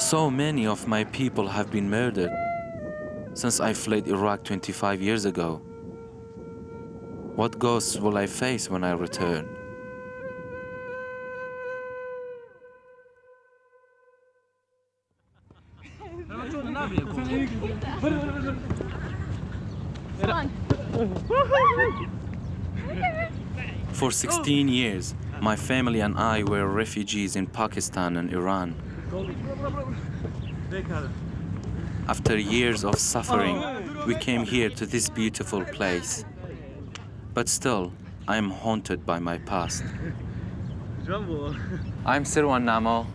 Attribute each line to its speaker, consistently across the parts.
Speaker 1: So many of my people have been murdered since I fled Iraq 25 years ago. What ghosts will I face when I return? For 16 years, my family and I were refugees in Pakistan and Iran. After years of suffering, we came here to this beautiful place. But still, I am haunted by my past. I'm Sirwan Namo.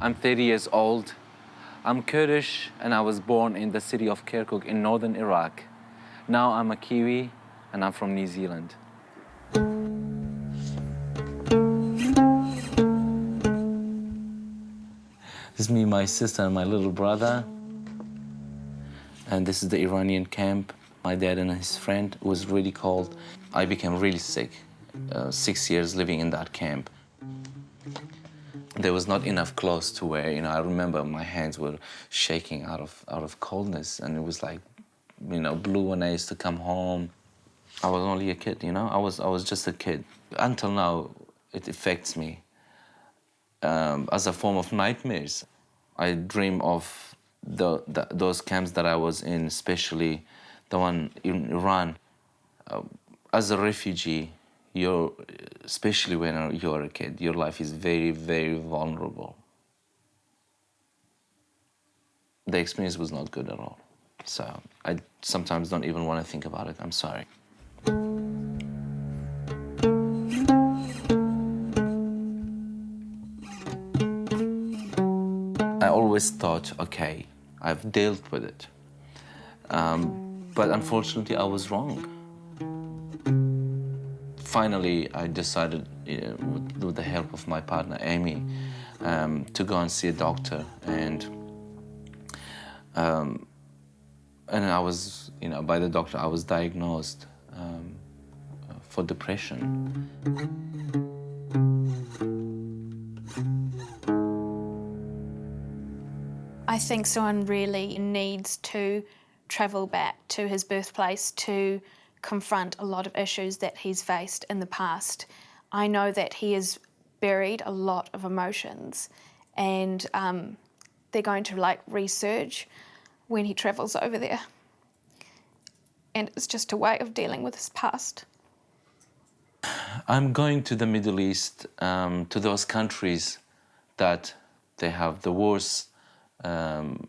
Speaker 1: I'm 30 years old. I'm Kurdish, and I was born in the city of Kirkuk in northern Iraq. Now I'm a Kiwi, and I'm from New Zealand. This is me, my sister, and my little brother. And this is the Iranian camp. My dad and his friend was really cold. I became really sick, 6 years living in that camp. There was not enough clothes to wear. You know, I remember my hands were shaking out of coldness, and it was like, you know, blue when I used to come home. I was only a kid, you know. I was just a kid. Until now, it affects me as a form of nightmares. I dream of those camps that I was in, especially the one in Iran. As a refugee, especially when you're a kid, your life is very, very vulnerable. The experience was not good at all. So I sometimes don't even want to think about it. I'm sorry. I always thought, okay, I've dealt with it. But unfortunately, I was wrong. Finally, I decided, with the help of my partner, Amy, to go and see a doctor. And I was, by the doctor, I was diagnosed for depression.
Speaker 2: I think Sirwan really needs to travel back to his birthplace to confront a lot of issues that he's faced in the past. I know that he has buried a lot of emotions, and they're going to resurge when he travels over there. And it's just a way of dealing with his past.
Speaker 1: I'm going to the Middle East, to those countries that they have the worst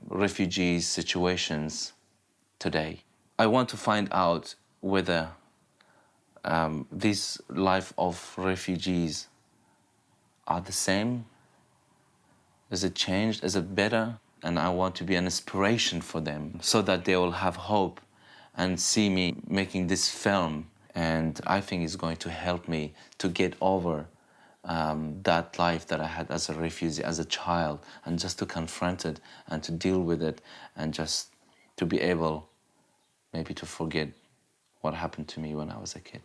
Speaker 1: refugee situations today. I want to find out whether this life of refugees are the same. Is it changed? Is it better? And I want to be an inspiration for them so that they will have hope and see me making this film. And I think it's going to help me to get over that life that I had as a refugee, as a child, and just to confront it and to deal with it and just to be able maybe to forget what happened to me when I was a kid.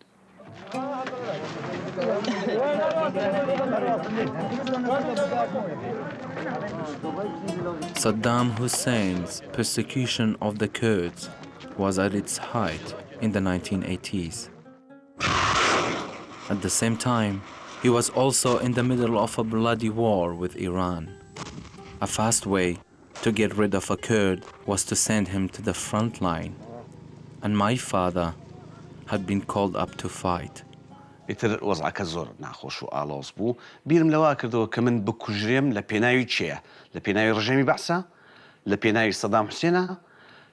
Speaker 1: Saddam Hussein's persecution of the Kurds was at its height in the 1980s. At the same time, he was also in the middle of a bloody war with Iran. A fast way to get rid of a Kurd was to send him to the front line. And my father had been called up to fight.
Speaker 3: ئیتر وەزعەکە زۆر ناخۆش و ئاڵۆز بوو. بیرم لەوا کردەوە کە من بکوژرێم لە پێناوی چییە؟ لە پێناوی ڕژێمی بەعسە؟ لە پێناوی سەدام حوسێنە؟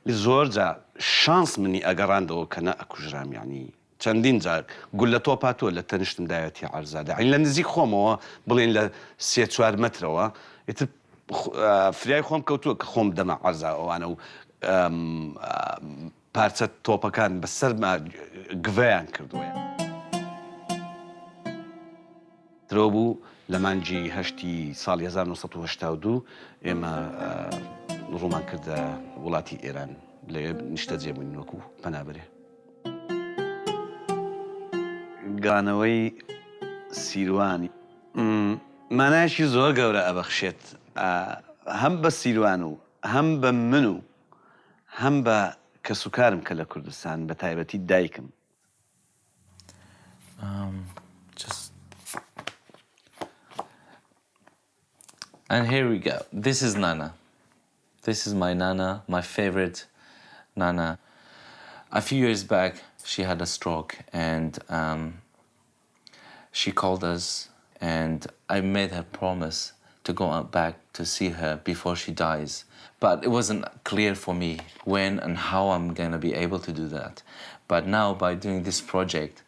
Speaker 3: زۆر جا شانس منی ئەگەڕاندەوە کە نە ئەکوژرام، یعنی چەندین جار گول لە تۆپ هاتووە لە تەنیشتم داوێتی عەرزادە. یعنی لە نزیک خۆمەوە بڵێن لە 3-4 مەترەوە ئیتر فریای خۆم کەوتووە کە خۆم دەمە عەرزا ئەوانە و پارچە تۆپەکان بەسەرما گڤەیان کردووە. درۆ بوو لە مانگی هەشتی ساڵی 1982 ئێمە ڕوومان کردە وڵاتی ئێران لەوێ نیشتەجێ بووین وەکو پەنابەرێ. گانەوەی سیروانی مانایشی زۆر گەورە ئەبەخشێت. هم بە سیروان و هەم بە من و هەم بە کەسوکارم کە لە کوردستان بە تایبەتی دایکم.
Speaker 1: Just... And here we go. This is Nana. This is my Nana, my favorite Nana. A few years back, she had a stroke, and she called us, and I made her promise to go back to see her before she dies. But it wasn't clear for me when and how I'm gonna be able to do that. But now, by doing this project,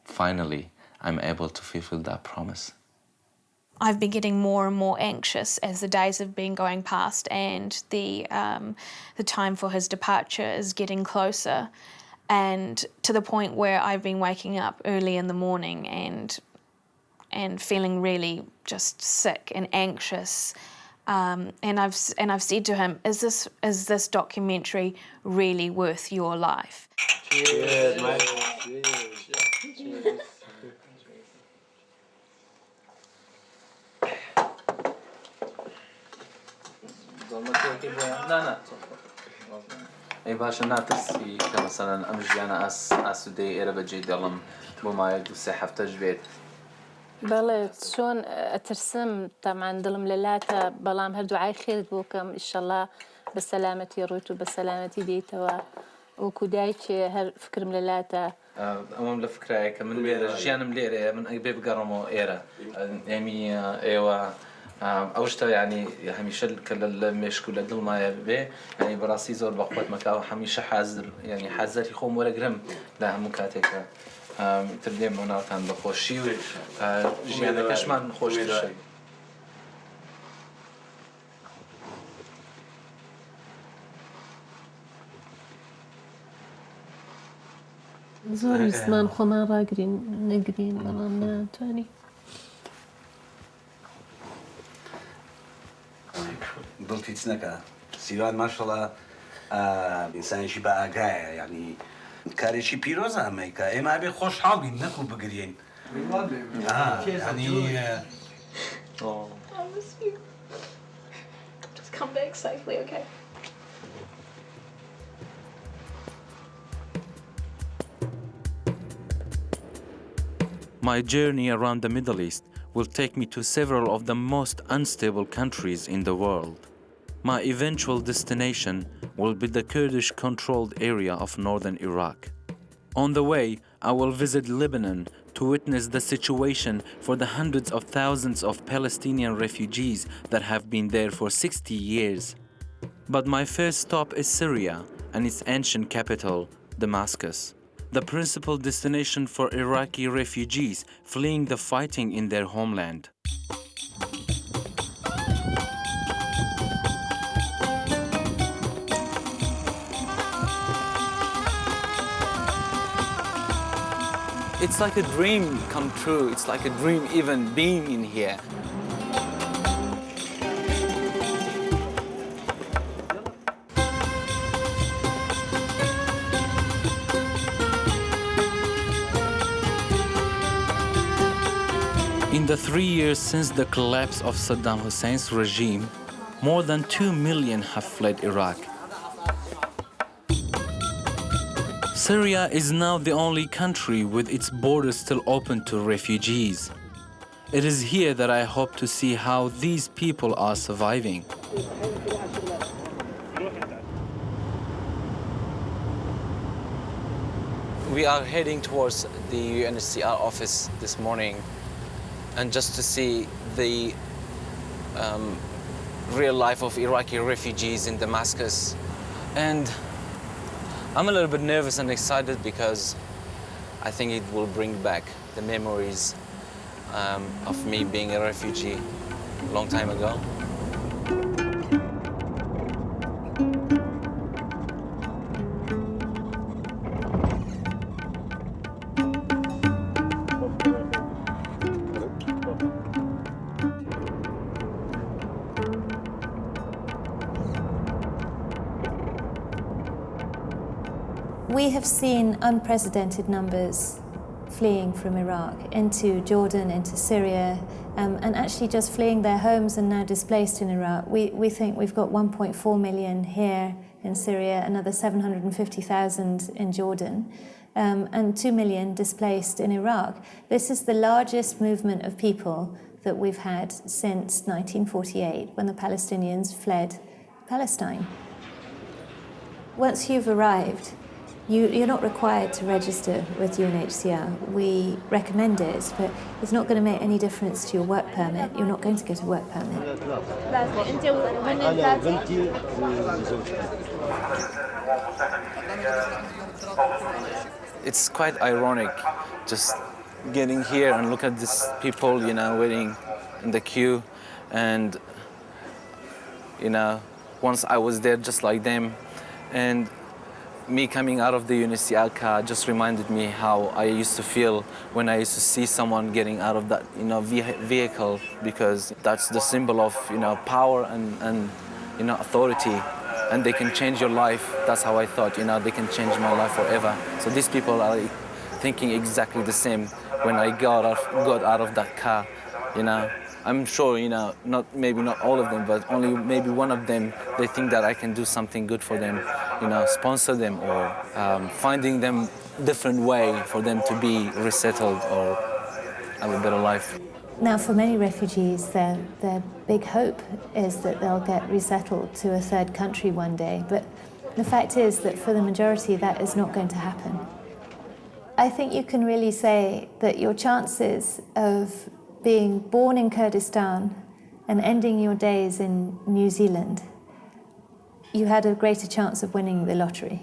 Speaker 1: finally, I'm able to fulfill that promise.
Speaker 2: I've been getting more and more anxious as the days have been going past, and the time for his departure is getting closer, and to the point where I've been waking up early in the morning and feeling really just sick and anxious. And I've said to him, is this documentary really worth your life?
Speaker 4: Cheers, mate. Cheers.
Speaker 1: ای باشە ناترسی کە مەسەلەن ئەم ژیانە ئاسوودەی ئێرە بەجێ دێڵم بۆ مایە 2-3 هەفتەش بێت.
Speaker 5: بەڵێ چۆن ئەترسم تەمان دڵم لەلاتە بەڵام هەردووعای خێرت بۆکەم ئیشەڵا بە سەلامەتی ڕۆیت و بە سەلامەتی دێیتەوە وەکو دایکێ هەر فکرم لەلاتە.
Speaker 1: ئەمەم لە فکرایە کە من لێرە ژیانم لێرەیە من ئەگەر بێ بگەڕەمەوە ئێرە ئێمی ئێوە ئەو شتە یعنی هەمیشە کە لە مێشک و لە دڵمایە بێ یعنی بەڕاستی زۆر بەخۆت مەکاو هەمیشە حازر یعنی حەزەری خۆم وەرەگرم لە هەموو کاتێکە تر دێمەوە ناوتان بەخۆشی و ژیانەکەشمان خۆشتر شێ.
Speaker 5: زۆر ویستمان خۆمان ڕاگرین نەگرین بەڵام ناتوانی.
Speaker 3: دڵتی هیچ نەکە سیروان ماشەڵڵا ئینسانێکی بە ئاگایە یعنی کارێکی پیرۆزە ئەمەی کە ئێمە ئەبێ خۆشحاڵین نەکو بگرین
Speaker 1: My journey around the Middle East will take me to several of the most unstable countries in the world. My eventual destination will be the Kurdish-controlled area of northern Iraq. On the way, I will visit Lebanon to witness the situation for the hundreds of thousands of Palestinian refugees that have been there for 60 years. But my first stop is Syria and its ancient capital, Damascus, the principal destination for Iraqi refugees fleeing the fighting in their homeland. It's like a dream come true. It's like a dream even being in here. In the 3 years since the collapse of Saddam Hussein's regime, more than 2 million have fled Iraq. Syria is now the only country with its borders still open to refugees. It is here that I hope to see how these people are surviving. We are heading towards the UNHCR office this morning, and just to see the real life of Iraqi refugees in Damascus. And I'm a little bit nervous and excited because I think it will bring back the memories of me being a refugee a long time ago.
Speaker 6: We have seen unprecedented numbers fleeing from Iraq into Jordan, into Syria, and actually just fleeing their homes and now displaced in Iraq. We think we've got 1.4 million here in Syria, another 750,000 in Jordan, and 2 million displaced in Iraq. This is the largest movement of people that we've had since 1948, when the Palestinians fled Palestine. Once you've arrived, you're not required to register with UNHCR. We recommend it, but it's not going to make any difference to your work permit. You're not going to get a work permit.
Speaker 1: It's quite ironic just getting here and look at these people, you know, waiting in the queue. And, you know, once I was there just like them, and me coming out of the UNHCR car just reminded me how I used to feel when I used to see someone getting out of that, you know, vehicle, because that's the symbol of, you know, power and you know, authority, and they can change your life. That's how I thought, you know, they can change my life forever. So these people are thinking exactly the same when I got out of that car, you know. I'm sure, you know, maybe not all of them, but only maybe one of them, they think that I can do something good for them, you know, sponsor them, or finding them different way for them to be resettled or have a better life.
Speaker 6: Now, for many refugees, their big hope is that they'll get resettled to a third country one day, but the fact is that for the majority, that is not going to happen. I think you can really say that your chances of being born in Kurdistan and ending your days in New Zealand, you had a greater chance of winning the lottery.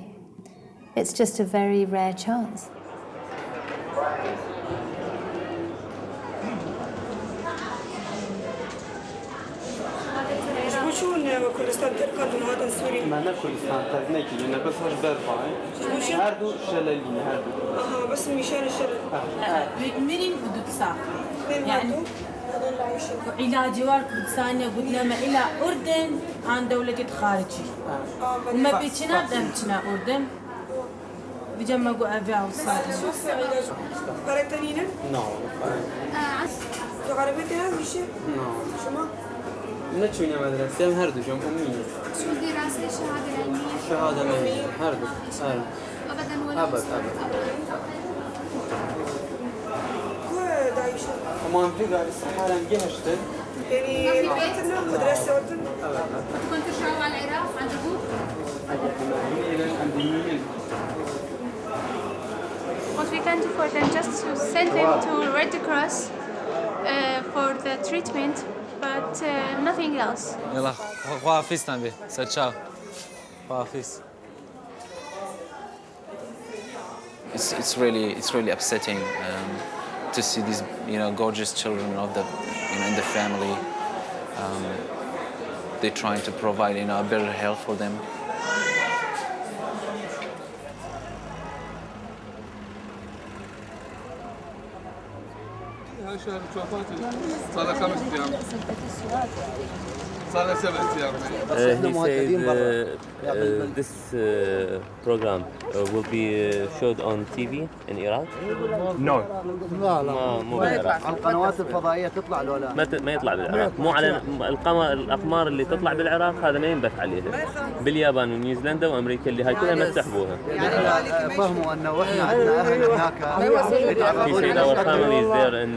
Speaker 6: It's just a very rare chance.
Speaker 7: كردستان تركض هذا سوري.
Speaker 4: ما أنا كردستان تركناك لأن بس مش برفعي. هردو شلالي هردو.
Speaker 7: بس مشان الشلل.
Speaker 8: منين بدو تساق؟ يعني إلى جوار كردستان يقول لما إلى أردن عن دولة خارجي. وما بيتنا بدمتنا أردن. بيجمعوا أبيع وصار.
Speaker 7: قريتنينا؟
Speaker 4: نعم.
Speaker 7: تقربتها مش؟
Speaker 4: نعم.
Speaker 7: شما؟
Speaker 4: نتشوني مدرسة هم هردو شم أمية.
Speaker 9: شو دراسة شهادة علمية؟
Speaker 4: شهادة علمية هردو.
Speaker 9: أبداً ولا
Speaker 4: أبد.
Speaker 7: كوي دايشة؟
Speaker 4: وما في قال استحالة نجهشتن.
Speaker 7: يعني قريتنا مدرسة أردن؟
Speaker 9: كنت ترجعوا على العراق عند أبوك؟ What we can do for them, just to send them to Red Cross for the treatment, but nothing else.
Speaker 1: يلا خوافيس تنبي ساتشاو خوافيس. It's really upsetting to see these, you know, gorgeous children of the, you know, in the family. They're trying to provide, you know, a better health for them.
Speaker 10: صار 5 أيام. صار 7 أيام.
Speaker 11: He said this program will be showed on TV in Iraq.
Speaker 10: No.
Speaker 11: لا مو بالعراق.
Speaker 12: القنوات الفضائية تطلع ولا
Speaker 11: ما يطلع بالعراق. مو على الأقمار اللي تطلع بالعراق هذا ما ينبث عليها. باليابان ونيوزيلندا وأمريكا اللي هاي كلها ما يسحبوها.
Speaker 12: يعني فهموا أنه إحنا عندنا أهل هناك.
Speaker 11: He said our family is there in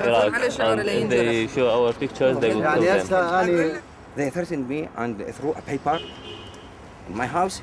Speaker 11: Iraq and if they show our pictures they will kill them.
Speaker 12: يعني
Speaker 13: They threatened me and threw a paper in my house